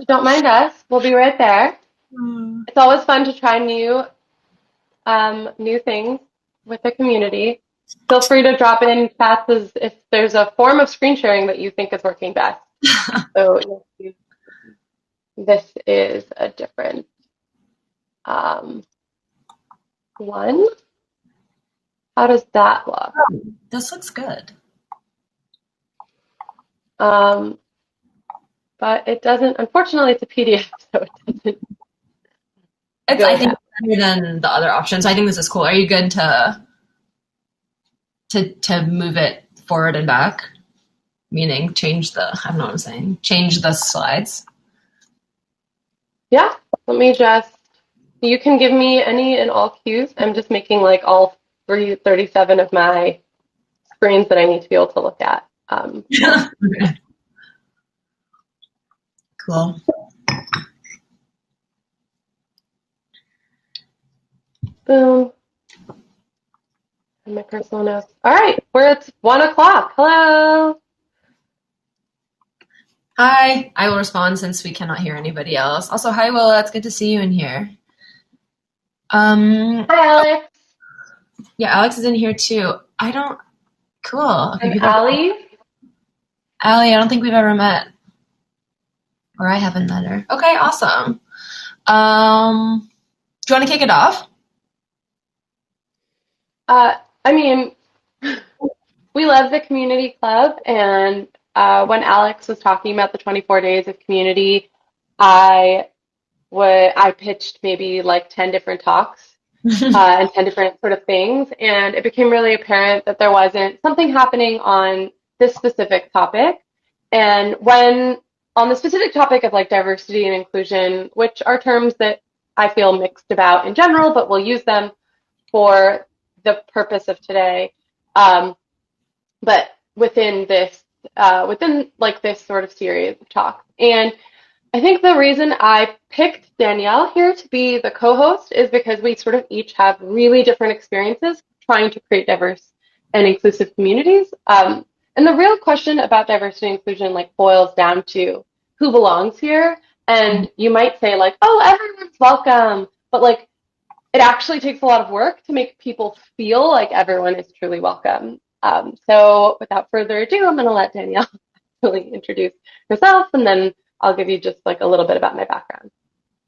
Don't mind us. We'll be right there. Mm. It's always fun to try new things with the community. Feel free to drop in chats as if there's a form of screen sharing that you think is working best. So you'll see this is a different um, one. How does that look? This looks good. Um, but it doesn't, unfortunately, it's a PDF, so it doesn't I go think down. it's better than the other options. I think this is cool. Are you good to move it forward and back? Meaning change the, I don't know what I'm saying. Change the slides. Yeah, let me just, you can give me any and all cues. I'm just making like all 337 of my screens that I need to be able to look at. Okay. Cool. Boom. And my personal notes. All right, we're at 1 o'clock. Hello. Hi. I will respond since we cannot hear anybody else. Also, hi Willa. It's good to see you in here. Hi, Alex. Yeah, Alex is in here too. Cool. Okay, I'm people. Allie. Allie, I don't think we've ever met, or I haven't met her. Okay, awesome. Do you want to kick it off? I mean, we love the community club, and when Alex was talking about the 24 days of community, I I pitched maybe like 10 different talks and 10 different sort of things, and it became really apparent that there wasn't something happening on this specific topic. And when on the specific topic of like diversity and inclusion, which are terms that I feel mixed about in general, but we'll use them for the purpose of today. Um, but within like this sort of series of talks. And I think the reason I picked Danielle here to be the co-host is because we sort of each have really different experiences trying to create diverse and inclusive communities. And the real question about diversity and inclusion like boils down to who belongs here. And you might say like, oh, everyone's welcome, but like it actually takes a lot of work to make people feel like everyone is truly welcome. So without further ado, I'm going to let Danielle really introduce herself, and then I'll give you just like a little bit about my background.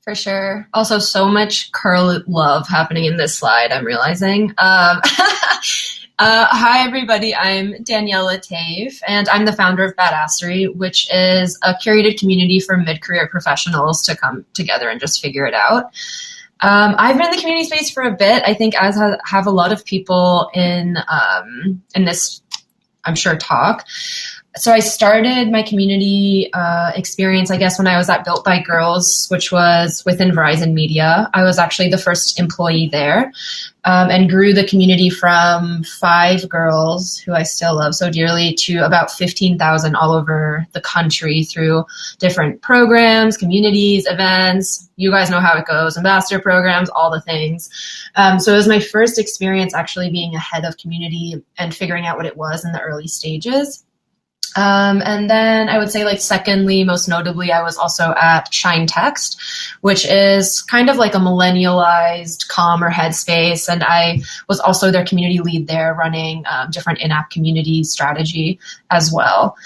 For sure. Also, so much curl love happening in this slide, I'm realizing. Hi, everybody. I'm Danielle Letayf, and I'm the founder of Badassery, which is a curated community for mid-career professionals to come together and just figure it out. I've been in the community space for a bit. I think as have a lot of people in this, I'm sure, talk. So I started my community experience, I guess, when I was at Built by Girls, which was within Verizon Media. I was actually the first employee there, and grew the community from 5 girls, who I still love so dearly, to about 15,000 all over the country through different programs, communities, events. You guys know how it goes, ambassador programs, all the things. So it was my first experience actually being a head of community and figuring out what it was in the early stages. And then I would say, like, secondly, most notably, I was also at Shine Text, which is kind of like a millennialized Calm or Headspace. And I was also their community lead there, running different in-app community strategy as well.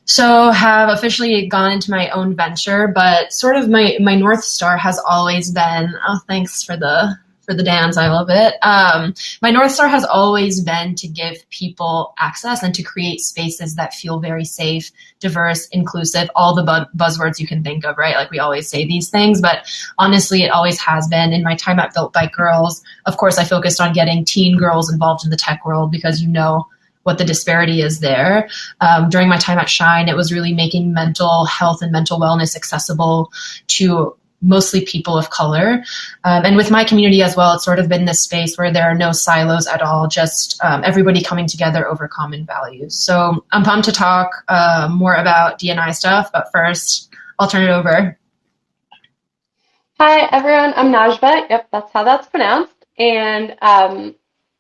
So have officially gone into my own venture, but sort of my North Star has always been, oh, thanks for the dance. I love it. My North Star has always been to give people access and to create spaces that feel very safe, diverse, inclusive, all the buzzwords you can think of, right? Like we always say these things, but honestly, it always has been. In my time at Built by Girls, of course, I focused on getting teen girls involved in the tech world because you know what the disparity is there. During my time at Shine, it was really making mental health and mental wellness accessible to mostly people of color. And with my community as well, it's sort of been this space where there are no silos at all, just everybody coming together over common values. So I'm pumped to talk more about D&I stuff, but first I'll turn it over. Hi, everyone. I'm Najva. Yep, that's how that's pronounced. And I'm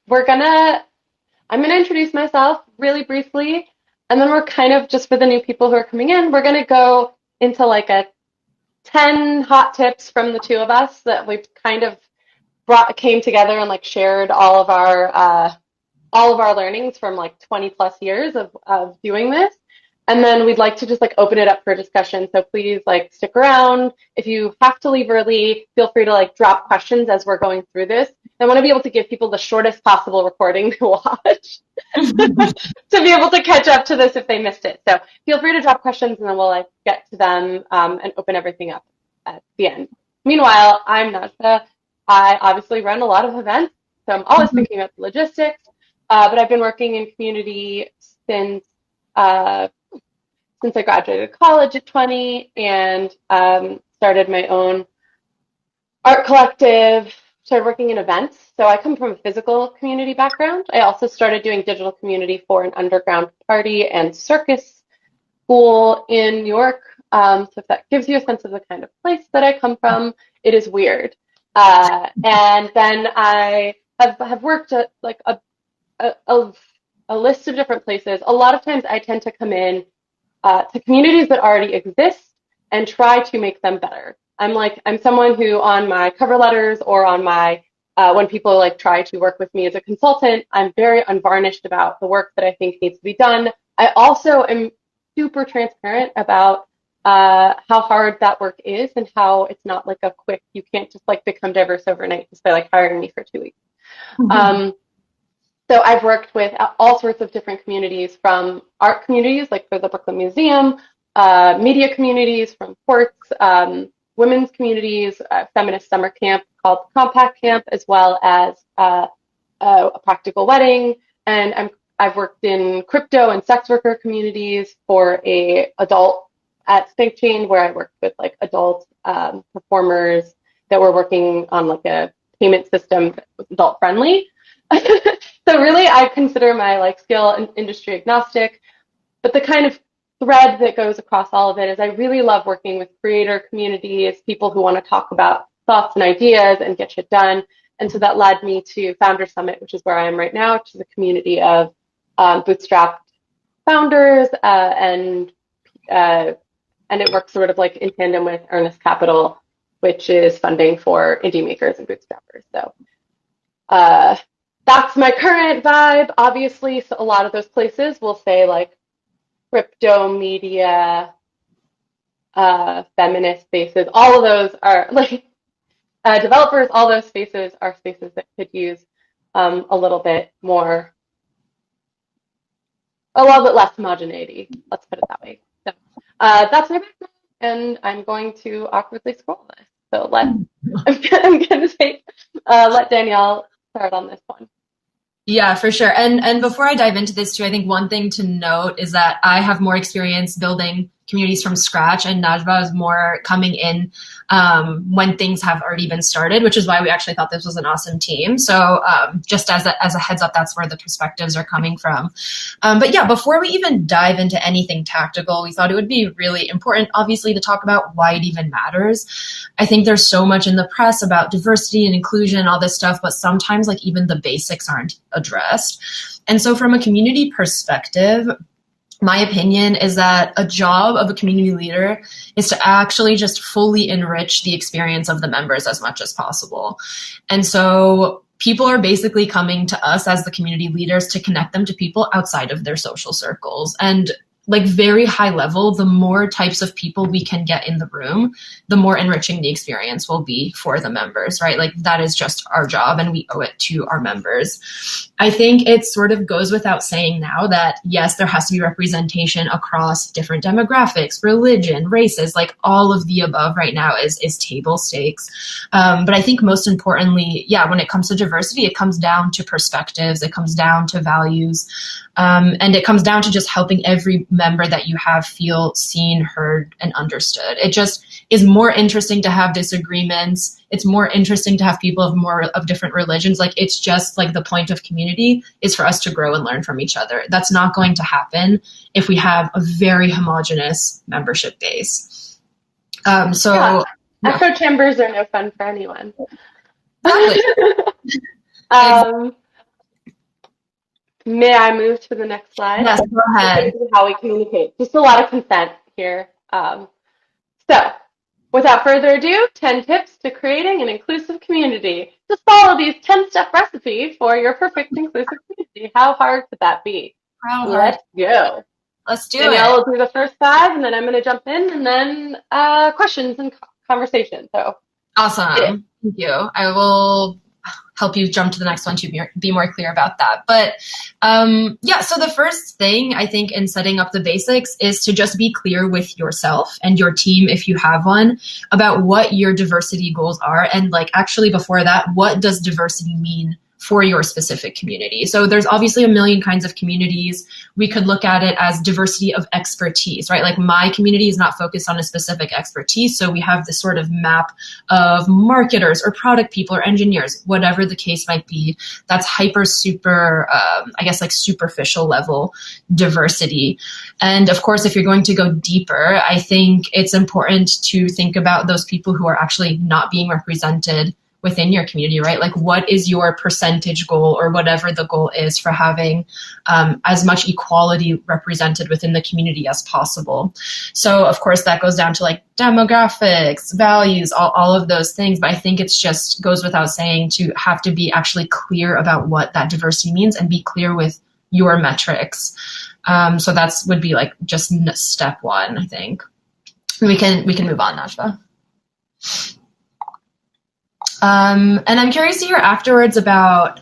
gonna introduce myself really briefly, and then we're kind of just for the new people who are coming in, we're gonna go into like a 10 hot tips from the two of us that we've kind of came together and like shared all of our learnings from like 20 plus years of doing this. And then we'd like to just like open it up for discussion. So please like stick around. If you have to leave early, feel free to like drop questions as we're going through this. I want to be able to give people the shortest possible recording to watch to be able to catch up to this if they missed it. So feel free to drop questions and then we'll like get to them and open everything up at the end. Meanwhile, I'm Najva. I obviously run a lot of events, so I'm always thinking about the logistics. But I've been working in community uh, since I graduated college at 20 and started my own art collective, started working in events. So I come from a physical community background. I also started doing digital community for an underground party and circus school in New York. So if that gives you a sense of the kind of place that I come from, it is weird. And then I have worked at like a list of different places. A lot of times I tend to come in to communities that already exist and try to make them better. I'm someone who on my cover letters or on my when people like try to work with me as a consultant, I'm very unvarnished about the work that I think needs to be done. I also am super transparent about how hard that work is and how it's not like a quick, you can't just like become diverse overnight just by like hiring me for 2 weeks. So I've worked with all sorts of different communities, from art communities like for the Brooklyn Museum, media communities from Quartz, women's communities, feminist summer camp called Compact Camp, as well as a practical wedding. And I've worked in crypto and sex worker communities for a adult at Stink Chain, where I worked with like adult performers that were working on like a payment system that was adult friendly. So really, I consider my like skill industry agnostic, but the kind of thread that goes across all of it is I really love working with creator communities, people who want to talk about thoughts and ideas and get shit done. And so that led me to Founder Summit, which is where I am right now, which is a community of bootstrapped founders, and it works sort of like in tandem with Earnest Capital, which is funding for indie makers and bootstrappers. So that's my current vibe. Obviously, so a lot of those places will say like crypto media, feminist spaces. All of those are like developers. All those spaces are spaces that could use a little bit less homogeneity. Let's put it that way. So that's my background, and I'm going to awkwardly scroll this. So I'm going to let Danielle start on this one. Yeah, for sure. And before I dive into this too, I think one thing to note is that I have more experience building communities from scratch, and Najva is more coming in when things have already been started, which is why we actually thought this was an awesome team. So just as a heads up, that's where the perspectives are coming from. But yeah, before we even dive into anything tactical, we thought it would be really important, obviously, to talk about why it even matters. I think there's so much in the press about diversity and inclusion and all this stuff, but sometimes like even the basics aren't addressed. And so from a community perspective, my opinion is that a job of a community leader is to actually just fully enrich the experience of the members as much as possible. And so people are basically coming to us as the community leaders to connect them to people outside of their social circles. And like very high level, the more types of people we can get in the room, the more enriching the experience will be for the members, right? Like that is just our job and we owe it to our members. I think it sort of goes without saying now that yes, there has to be representation across different demographics, religion, races, like all of the above right now is table stakes. But I think most importantly, yeah, when it comes to diversity, it comes down to perspectives, it comes down to values, and it comes down to just helping every member that you have feel seen, heard, and understood. It just is more interesting to have disagreements. It's more interesting to have people of different religions. Like it's just like the point of community is for us to grow and learn from each other. That's not going to happen if we have a very homogenous membership base. Yeah. Echo chambers are no fun for anyone. Exactly. May I move to the next slide? Yes, go ahead. How we communicate. Just a lot of consent here. So Without further ado, 10 tips to creating an inclusive community. Just follow these 10-step recipe for your perfect inclusive community. How hard could that be? How hard? Let's go. Let's do Danielle it. will do the first 5, and then I'm going to jump in, and then questions and conversation. So, get it. Awesome. Thank you. I will help you jump to the next one to be more clear about that. But yeah, so the first thing I think in setting up the basics is to just be clear with yourself and your team, if you have one, about what your diversity goals are. And like actually before that, what does diversity mean for your specific community? So there's obviously a million kinds of communities. We could look at it as diversity of expertise, right? Like my community is not focused on a specific expertise. So we have this sort of map of marketers or product people or engineers, whatever the case might be. That's super, I guess like superficial level diversity. And of course, if you're going to go deeper, I think it's important to think about those people who are actually not being represented within your community, right? Like what is your percentage goal or whatever the goal is for having as much equality represented within the community as possible. So of course that goes down to like demographics, values, all of those things. But I think it's just goes without saying to have to be actually clear about what that diversity means and be clear with your metrics. So that's would be like just step 1, I think. We can move on, Najva. And I'm curious to hear afterwards about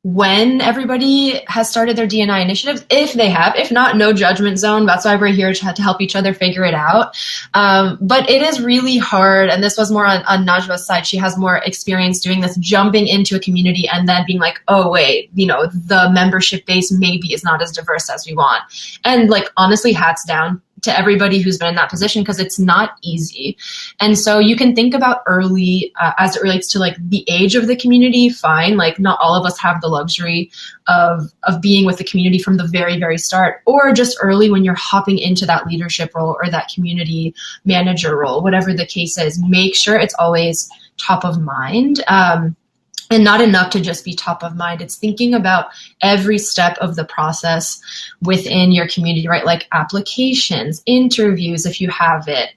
when everybody has started their D&I initiatives, if they have. If not, no judgment zone. That's why we're here to help each other figure it out. But it is really hard, and this was more on Najva's side. She has more experience doing this, jumping into a community and then being like, oh, wait, the membership base maybe is not as diverse as we want. And like, honestly, hats down to everybody who's been in that position because it's not easy. And so you can think about early as it relates to like the age of the community, fine. Like not all of us have the luxury of being with the community from the very, very start, or just early when you're hopping into that leadership role or that community manager role, whatever the case is, make sure it's always top of mind. And not enough to just be top of mind. It's thinking about every step of the process within your community, right? Like applications, interviews, if you have it,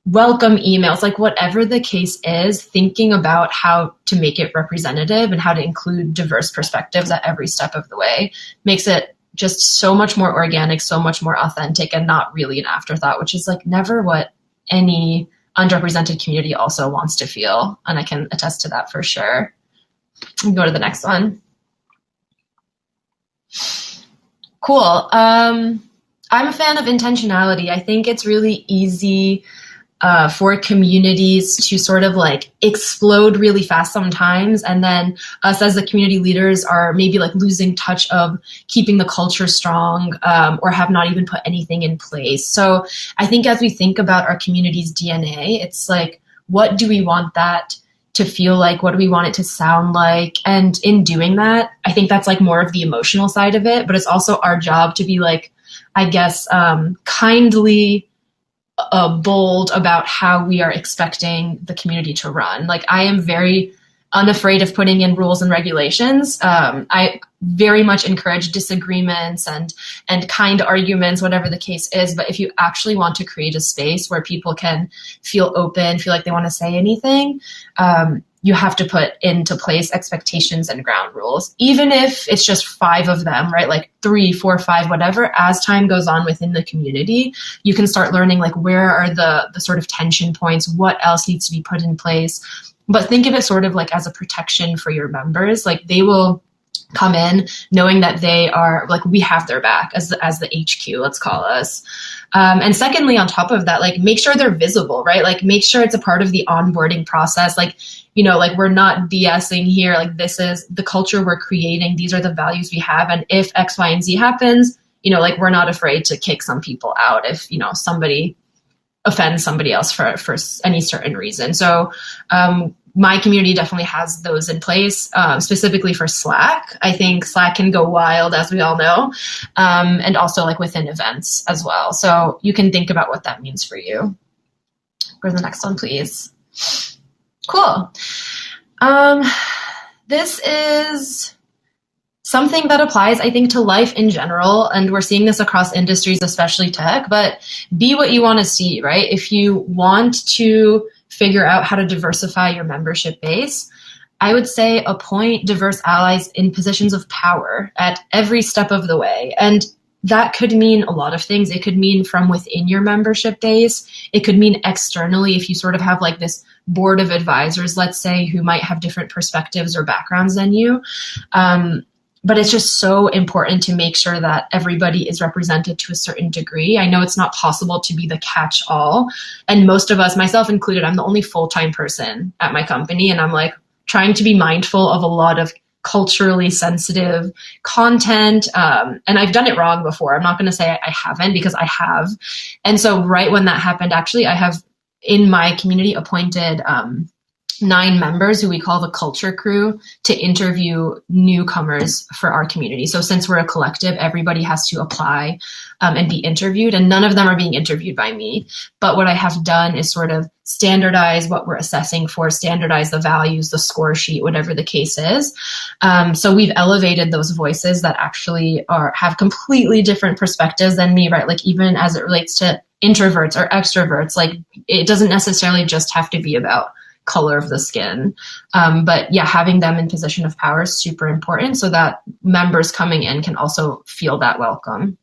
welcome emails, like whatever the case is, thinking about how to make it representative and how to include diverse perspectives at every step of the way makes it just so much more organic, so much more authentic, and not really an afterthought, which is like never what any underrepresented community also wants to feel. And I can attest to that for sure. Go to the next one. Cool. I'm a fan of intentionality. I think it's really easy for communities to sort of like explode really fast sometimes. And then us as the community leaders are maybe like losing touch of keeping the culture strong or have not even put anything in place. So I think as we think about our community's DNA, it's like, what do we want that to feel like? What do we want it to sound like? And in doing that, I think that's like more of the emotional side of it, but it's also our job to be like, I guess, kindly bold about how we are expecting the community to run. Like I am very unafraid of putting in rules and regulations. I very much encourage disagreements and kind arguments, whatever the case is. But if you actually want to create a space where people can feel open, feel like they want to say anything, you have to put into place expectations and ground rules, even if it's just 5 of them, right? Like 3, 4, 5, whatever. As time goes on within the community, you can start learning like where are the sort of tension points, what else needs to be put in place. But think of it sort of like as a protection for your members. Like they will come in knowing that they are like, we have their back as the HQ, let's call us. And secondly, on top of that, like make sure they're visible, right? Like make sure it's a part of the onboarding process. Like, like we're not BSing here. Like this is the culture we're creating. These are the values we have. And if X, Y, and Z happens, like we're not afraid to kick some people out if, somebody offends somebody else for any certain reason. So, my community definitely has those in place, specifically for Slack. I think Slack can go wild, as we all know, and also like within events as well. So you can think about what that means for you. Go to the next one, please. Cool. This is something that applies, I think, to life in general. And we're seeing this across industries, especially tech, but be what you want to see, right? If you want to figure out how to diversify your membership base, I would say appoint diverse allies in positions of power at every step of the way. And that could mean a lot of things. It could mean from within your membership base. It could mean externally if you sort of have like this board of advisors, let's say, who might have different perspectives or backgrounds than you. But it's just so important to make sure that everybody is represented to a certain degree. I know it's not possible to be the catch-all. And most of us, myself included, I'm the only full-time person at my company. And I'm like trying to be mindful of a lot of culturally sensitive content. And I've done it wrong before. I'm not going to say I haven't, because I have. And so right when that happened, actually, I have in my community appointed 9 members who we call the culture crew to interview newcomers for our community. So since we're a collective, everybody has to apply and be interviewed, and none of them are being interviewed by me. But what I have done is sort of standardize what we're assessing for, standardize the values, the score sheet, whatever the case is. So we've elevated those voices that actually have completely different perspectives than me, right? Like even as it relates to introverts or extroverts, like it doesn't necessarily just have to be about color of the skin. But yeah, having them in position of power is super important so that members coming in can also feel that welcome.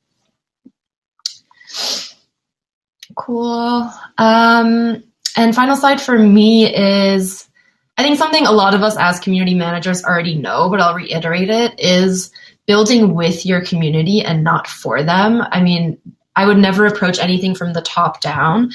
Cool. And final slide for me is, I think something a lot of us as community managers already know, but I'll reiterate it, is building with your community and not for them. I mean, I would never approach anything from the top down.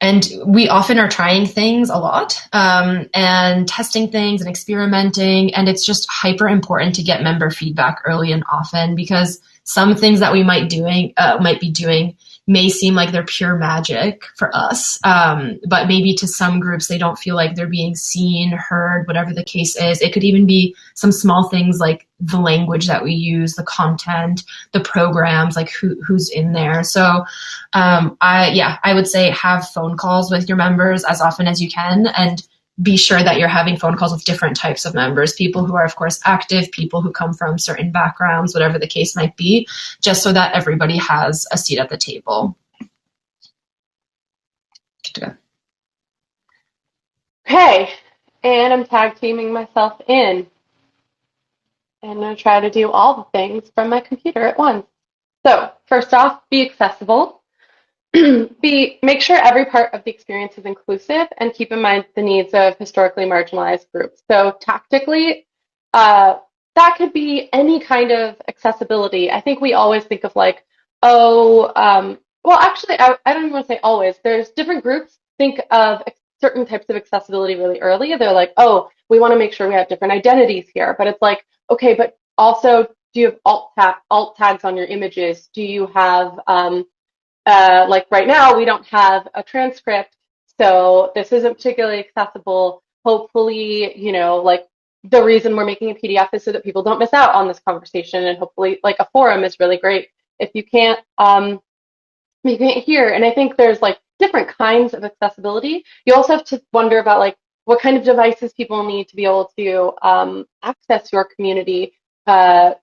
And we often are trying things a lot and testing things and experimenting. And it's just hyper important to get member feedback early and often, because some things that we might be doing may seem like they're pure magic for us. But maybe to some groups, they don't feel like they're being seen, heard, whatever the case is. It could even be some small things like the language that we use, the content, the programs, like who's in there. So I would say have phone calls with your members as often as you can, and be sure that you're having phone calls with different types of members, people who are, of course, active, people who come from certain backgrounds, whatever the case might be, just so that everybody has a seat at the table. Okay, and I'm tag teaming myself in. And I'm going to try to do all the things from my computer at once. So first off, be accessible. Make sure every part of the experience is inclusive, and keep in mind the needs of historically marginalized groups. So tactically, that could be any kind of accessibility. I think we always think of like, well, actually, I don't even want to say always. There's different groups think of certain types of accessibility really early. They're like, oh, we want to make sure we have different identities here. But it's like, okay, but also, do you have alt tags on your images? Do you have like right now, we don't have a transcript, so this isn't particularly accessible. Hopefully, like the reason we're making a PDF is so that people don't miss out on this conversation, and hopefully, like a forum is really great. If you can't hear, and I think there's like different kinds of accessibility. You also have to wonder about like what kind of devices people need to be able to access your community. I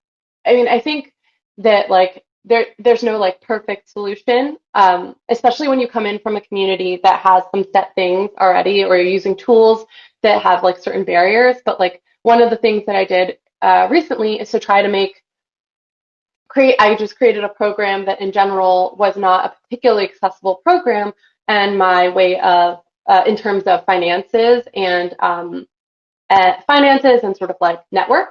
mean, I think that like there's no like perfect solution, especially when you come in from a community that has some set things already, or you're using tools that have like certain barriers. But like one of the things that I did recently is to try to I just created a program that in general was not a particularly accessible program, and my way of in terms of finances and sort of like network.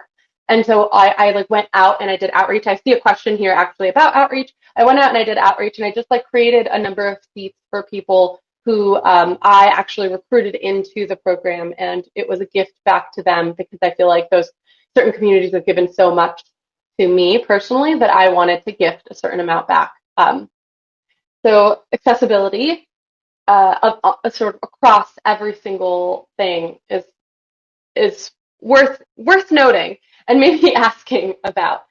And so I like went out and I did outreach. I see a question here actually about outreach. I went out and I did outreach, and I just like created a number of seats for people who I actually recruited into the program, and it was a gift back to them, because I feel like those certain communities have given so much to me personally that I wanted to gift a certain amount back. So accessibility sort of across every single thing is worth noting, and maybe asking about.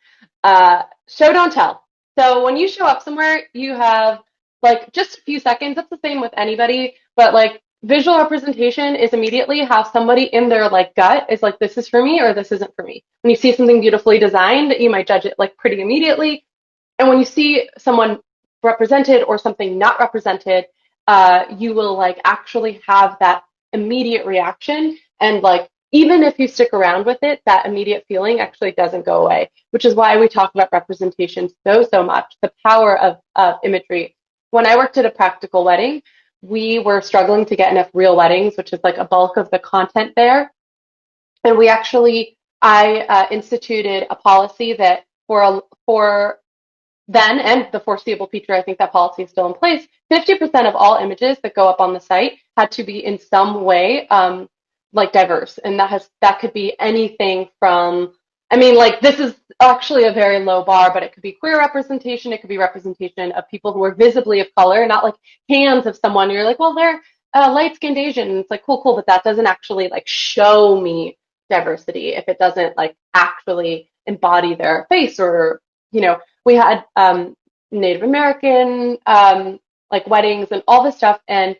Show, don't tell. So when you show up somewhere, you have like just a few seconds. That's the same with anybody, but like visual representation is immediately how somebody in their like gut is like, this is for me or this isn't for me. When you see something beautifully designed, you might judge it like pretty immediately. And when you see someone represented or something not represented, you will like actually have that immediate reaction. And like, even if you stick around with it, that immediate feeling actually doesn't go away, which is why we talk about representation so much, the power of imagery. When I worked at a practical wedding, we were struggling to get enough real weddings, which is like a bulk of the content there. And I instituted a policy that for then and the foreseeable future, I think that policy is still in place. 50% of all images that go up on the site had to be in some way like diverse, and that could be anything from. I mean, like this is actually a very low bar, but it could be queer representation. It could be representation of people who are visibly of color, not like hands of someone. You're like, well, they're light-skinned Asian. And it's like, cool, but that doesn't actually like show me diversity if it doesn't like actually embody their face or we had Native American like weddings and all this stuff. And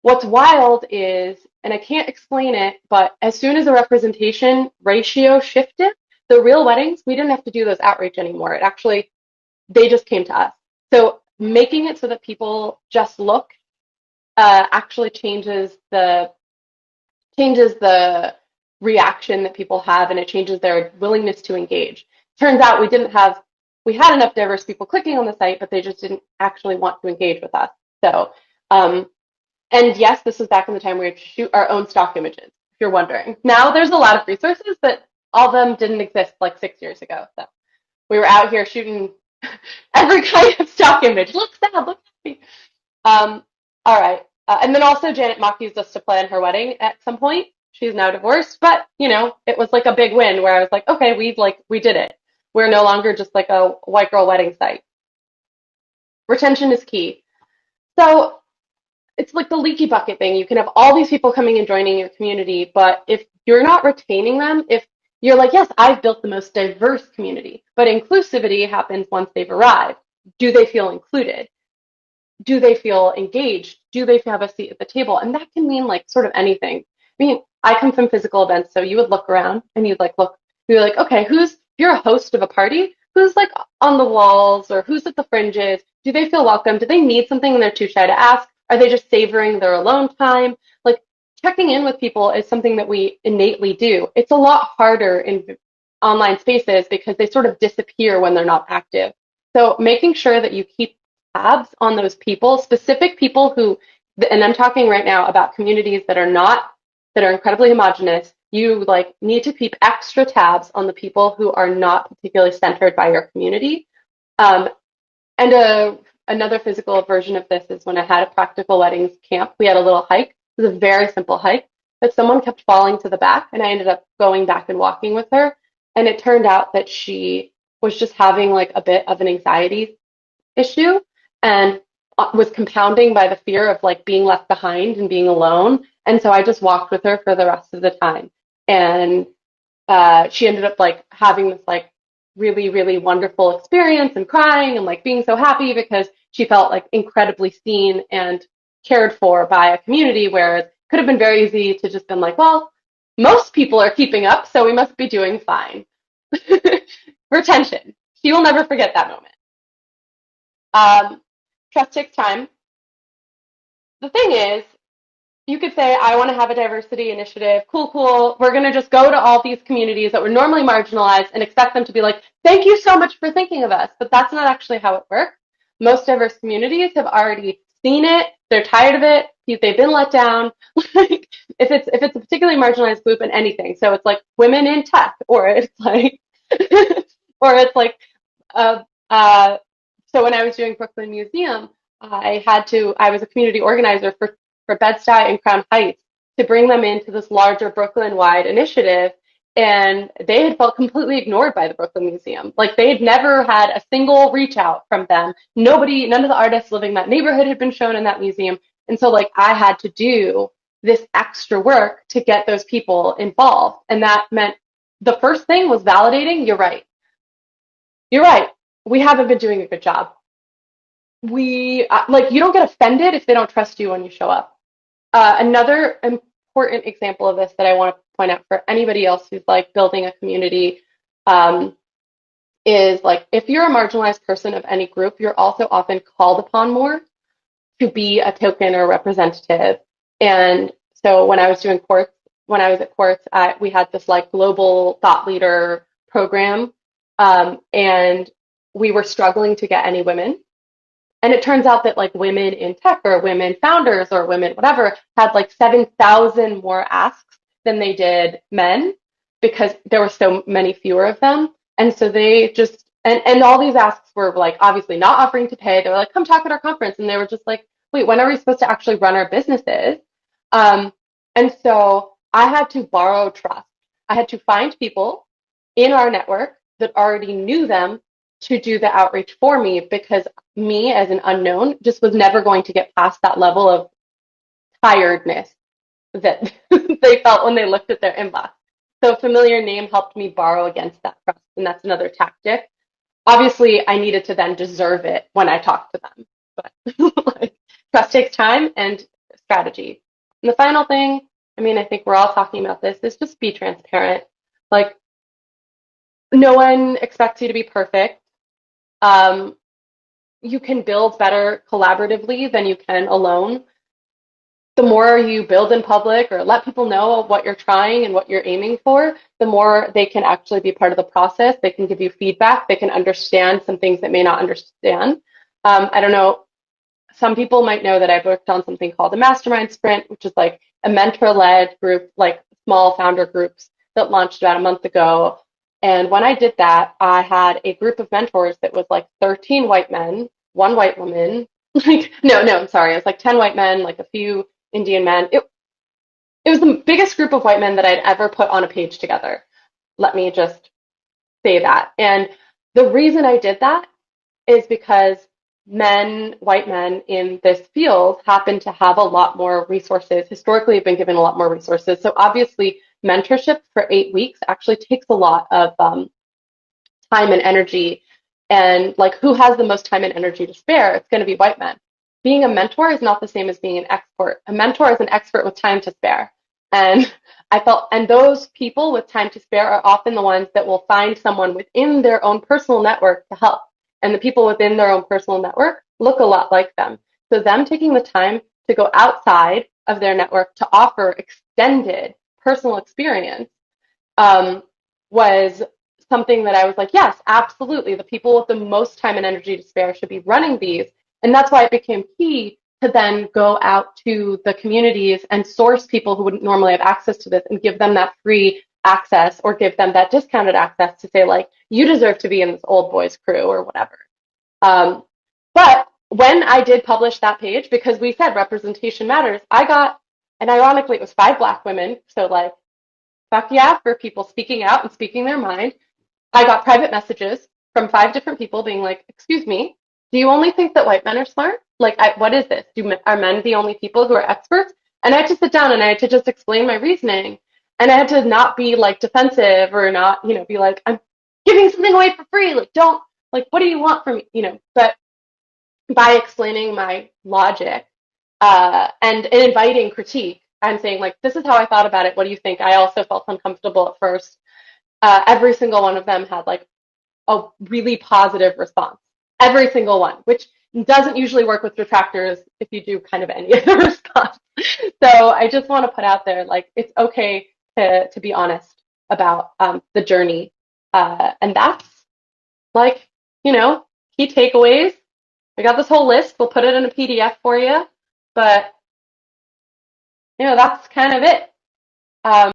what's wild is, and I can't explain it, but as soon as the representation ratio shifted, the real weddings, we didn't have to do those outreach anymore. It actually, they just came to us. So making it so that people just look actually changes the reaction that people have, and it changes their willingness to engage. Turns out we had enough diverse people clicking on the site, but they just didn't actually want to engage with us. So, and yes, this was back in the time we had to shoot our own stock images, if you're wondering. Now there's a lot of resources, but all of them didn't exist like 6 years ago. So we were out here shooting every kind of stock image. Look sad, look happy. All right. And then also Janet Mock used us to plan her wedding at some point. She's now divorced, but it was like a big win where I was like, okay, we did it. We're no longer just like a white girl wedding site. Retention is key. So it's like the leaky bucket thing. You can have all these people coming and joining your community, but if you're not retaining them, if you're like, yes, I've built the most diverse community, but inclusivity happens once they've arrived. Do they feel included? Do they feel engaged? Do they have a seat at the table? And that can mean like sort of anything. I mean, I come from physical events, so you would look around and you're like, okay, if you're a host of a party, who's like on the walls or who's at the fringes? Do they feel welcome? Do they need something and they're too shy to ask? Are they just savoring their alone time? Like checking in with people is something that we innately do. It's a lot harder in online spaces because they sort of disappear when they're not active. So making sure that you keep tabs on those people, specific people and I'm talking right now about communities that are incredibly homogenous. You like need to keep extra tabs on the people who are not particularly centered by your community. And another physical version of this is when I had a practical weddings camp. We had a little hike. It was a very simple hike, but someone kept falling to the back, and I ended up going back and walking with her. And it turned out that she was just having like a bit of an anxiety issue and was compounding by the fear of like being left behind and being alone. And so I just walked with her for the rest of the time. And she ended up like having this like really, really wonderful experience and crying and like being so happy because she felt like incredibly seen and cared for by a community where it could have been very easy to just been like, well, most people are keeping up, so we must be doing fine. Retention. She will never forget that moment. Trust takes time. The thing is, you could say, I want to have a diversity initiative. Cool. We're going to just go to all these communities that were normally marginalized and expect them to be like, thank you so much for thinking of us. But that's not actually how it works. Most diverse communities have already seen it. They're tired of it. They've been let down. Like if it's a particularly marginalized group in anything. So it's like women in tech, or it's like, or it's like, uh, uh, so when I was doing Brooklyn Museum, I was a community organizer for Bed-Stuy and Crown Heights to bring them into this larger Brooklyn-wide initiative. And they had felt completely ignored by the Brooklyn Museum. Like they had never had a single reach out from them. None of the artists living in that neighborhood had been shown in that museum. And so like I had to do this extra work to get those people involved. And that meant the first thing was validating, you're right. You're right. We haven't been doing a good job. You don't get offended if they don't trust you when you show up. Another important example of this that I want to point out for anybody else who's like building a community, um, is like if you're a marginalized person of any group, you're also often called upon more to be a token or representative. And so when I was at courts, we had this like global thought leader program, and we were struggling to get any women. And it turns out that like women in tech or women founders or women whatever had like 7,000 more asks than they did men because there were so many fewer of them. And so they just and all these asks were like obviously not offering to pay. They were like, come talk at our conference. And they were just like, wait, when are we supposed to actually run our businesses? Um, and so I had to borrow trust. I had to find people in our network that already knew them to do the outreach for me because me as an unknown just was never going to get past that level of tiredness that they felt when they looked at their inbox. So a familiar name helped me borrow against that trust, and that's another tactic. Obviously, I needed to then deserve it when I talked to them, but like, trust takes time and strategy. And the final thing, I mean, I think we're all talking about this, is just be transparent. Like, no one expects you to be perfect. Um, you can build better collaboratively than you can alone. The more you build in public or let people know what you're trying and what you're aiming for, the more they can actually be part of the process. They can give you feedback. They can understand some things that may not understand. I don't know. Some people might know that I've worked on something called a mastermind sprint, which is like a mentor-led group, like small founder groups that launched about a month ago. And when I did that, I had a group of mentors that was like 13 white men, one white woman. Like, no, I'm sorry. It was like 10 white men, like a few Indian men. It was the biggest group of white men that I'd ever put on a page together. Let me just say that. And the reason I did that is because white men in this field happen to have a lot more resources, historically have been given a lot more resources. So obviously mentorship for 8 weeks actually takes a lot of time and energy. And like who has the most time and energy to spare? It's going to be white men. Being a mentor is not the same as being an expert. A mentor is an expert with time to spare. And and those people with time to spare are often the ones that will find someone within their own personal network to help. And the people within their own personal network look a lot like them. So them taking the time to go outside of their network to offer extended personal experience was something that I was like, yes, absolutely. The people with the most time and energy to spare should be running these. And that's why it became key to then go out to the communities and source people who wouldn't normally have access to this and give them that free access or give them that discounted access to say, like, you deserve to be in this old boys crew or whatever. But when I did publish that page, because we said representation matters, and ironically, it was 5 Black women. So, like, fuck yeah for people speaking out and speaking their mind. I got private messages from 5 different people being like, excuse me, do you only think that white men are smart? Like, what is this? Are men the only people who are experts? And I had to sit down and I had to just explain my reasoning. And I had to not be like defensive or not, be like, I'm giving something away for free. Like, don't, like, what do you want from me? But by explaining my logic and inviting critique, I'm saying, like, this is how I thought about it. What do you think? I also felt uncomfortable at first. Every single one of them had like a really positive response. Every single one, which doesn't usually work with detractors if you do kind of any other response. So I just want to put out there, like, it's okay to be honest about the journey. And that's like, key takeaways. I got this whole list. We'll put it in a PDF for you. But, that's kind of it.